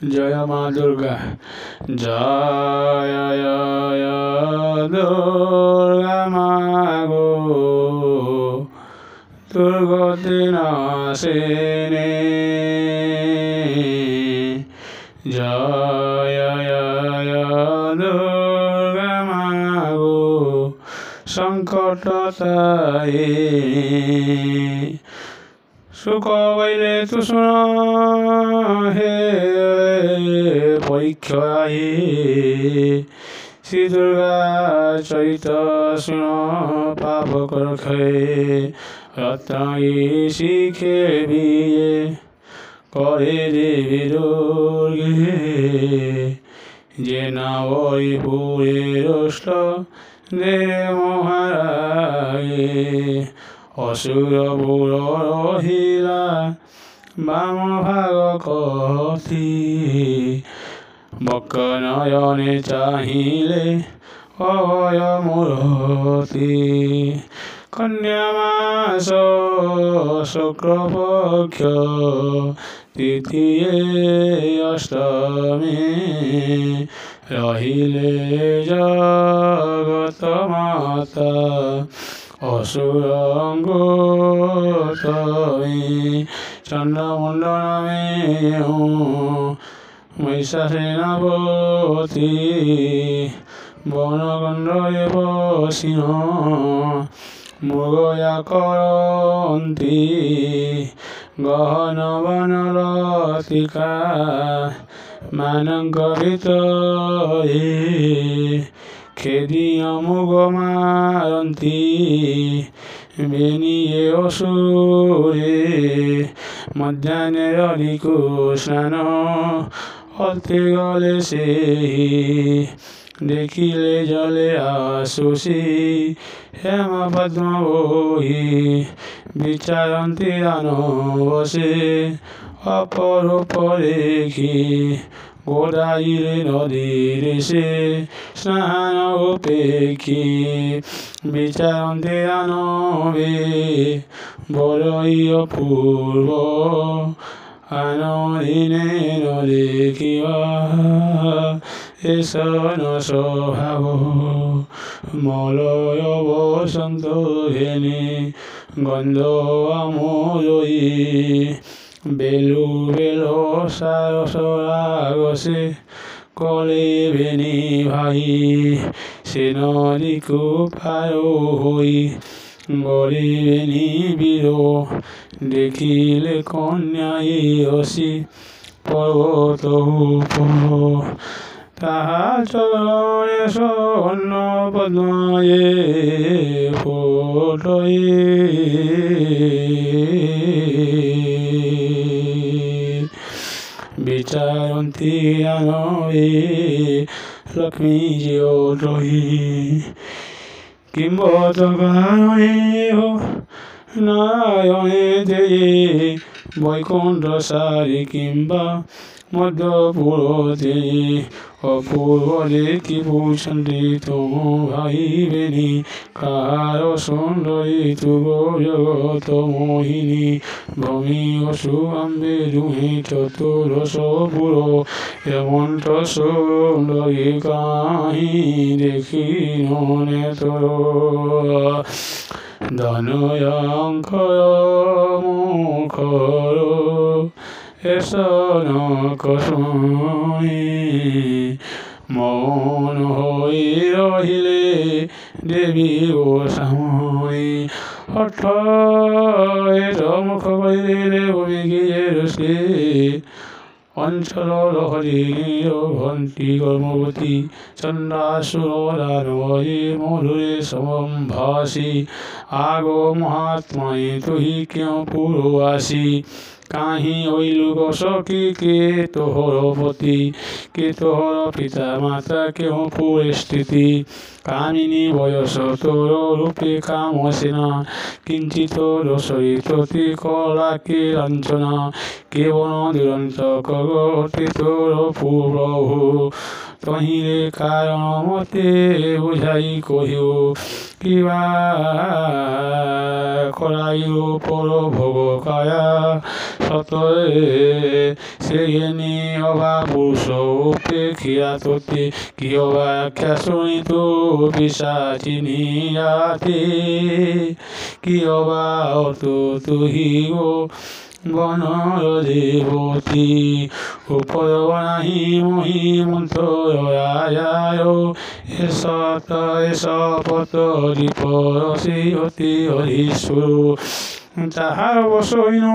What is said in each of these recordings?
জয় মা দুর্গা জয় জয় দুর্গা মা গো দুর্গতি নাশিনী জয় জয় দুর্গা মা গো সংকট তারিণী সুখ বৈলে তু শুন হে পরীক্ষায় শ্রী দুর্গা চরিত শুন পাপ করখে রত্নাগী শিখে বিয়ে করে দেবী দুর্গে যে না ওই পুরের দে মহারাগে অসুর বুড় রহিলা বাম ভাগ কথি বক্রনয়নে চাহিলে অভয় মূরতি কন্যা মাস শুক্লপক্ষ তৃতীয় অষ্টমী রহিলে জগত মাতা অসুরঙ্গ তুমি চন্দ্রমণ্ডলে মহিষাসেনাপতি বনগণ্ডে বসিন মৃগয়া করন্তি গহন বনলতিকা মানঙ্গ ভিতরে খেদিয়া মুগ মারন্তি বেনিয়ে অসুরে মধ্যাহ্নে অধিকু স্নান অর্থে গলে সেই দেখিলে জলে আশুষি হেম পদ্ম বহি বিচারন্তি দান বসে অপরূপ রেখি গোদাইরে নদীর সে স্নান উপেক্ষি বিচারন্তে দানবে বড়ই অপূর্ব আনন্দিনে দেখিবা এসন স্বভাব মলয় বসন্ত ঘেনে গন্ধ আমোদয়ী বেলু বেলো সারসরাগসে কলে বেনি ভাই সে নদীকু পার হই গরিবেনি বীর দেখিলে কন্যাই অসি পর্বত তাহা চরণে স্বর্ণ পদ্ময়ে ফোটয়ে বিচারন্তি আনয়ে লক্ষ্মী জিওটহি কিম্বত কারণে নারায়ণে দেয়ে বৈকুণ্ঠ সারি কিংবা মধ্যপুরতে অপূর্ব দেখি পৌঁছন্তি তুম ভাই বেনি কার সুন্দরী তু জগত মোহিনী ভূমি অসু আম্বে দুহে চতুরস পুর এমন্ত সুন্দরী কাহি দেখি ননে তোর ধনয়ঙ্কর মুখর এসন কসমে মৌন হই রহিলে দেবী ও সাময়ে অর্থ মুখ করিলে ভূমি গিয়ে রসে অঞ্চল লহরী ঘন্টি কর্মবতী চন্দ্রাসুরানয়ে মধুরে সমভাসী আগো মহাত্মায় তুহি কেউ পুরবাসী কাহি হইলু সখী কে তোহর পতি কে তোহর পিতা মাতা কেহ পুরে স্থিতি কামিনী বয়স তোর রূপে কামসেনা কিঞ্চিত রসরিততি কলা কে লাঞ্ছনা কে বন দুরন্ত কগতি তোর প্রভু তহিঁরে কারণ মতে বুঝাই কহিও কিবা করাইও পর ভোগ কায়া সতয়ে সে জ্ঞানী অবা পুরুষ উপেক্ষিয়া তোতে কি অবাখ্যা শুনিত পিশাচি নিয়াতে কি অবা অত তুহি গো বনর দেবতী উপরবনাহি মহি মন্ত্রয়ায় এসত এসপত দীপরসি অতি হরিশ্বর তাহার বসইন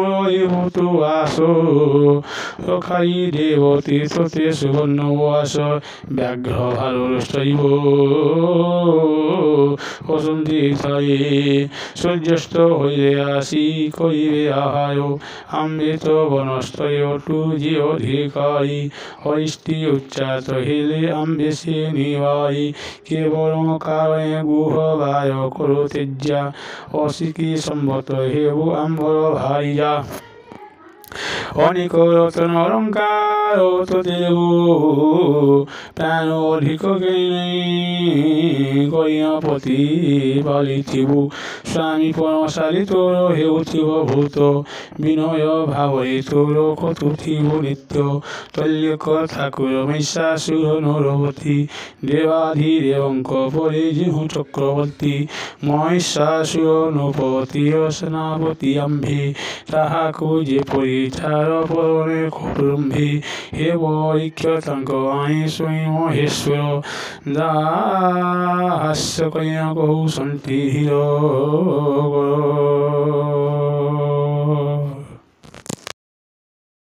রহিবতু আস রখাই দেবতী তোতে সুবর্ণ আস ব্যাঘ্র ভালুর শৈব বসন্তী থায়ে সূর্যস্ত হইলে আসি করিবে আহায় অমৃত বনস্তয় টু যে অধিকারী হরিষ্টি উচ্চাত হেলে আম্বেশে নিবাই কেবল কারণে গুহ বায় করো তেজ্যা অসিকি সম্বত হেবু আম্বর ভাইয়া অনেক রতন অলঙ্কার দেব প্রাণ অধিক গরিয়াপতি পালিথিবু স্বামী পরমশালী তোর হেউথিব ভূত বিনয় ভাবরে তোর কতুথিব নিত্য তল্যক ঠাকুর মহিষাসুর নরবতী দেবাধিদেবঙ্ক পরে জিহু চক্রবর্তী মহিষাসুর নৃপতি সেনাপতি আম্ভে তাহাকু যে পরিচার পরণে কুটুম্ভে হে বৈক্য তাঙ্ক আই স্বয়ং মহেশ্বর দাহাস্য কন্যা কৌ সন্তি ধীর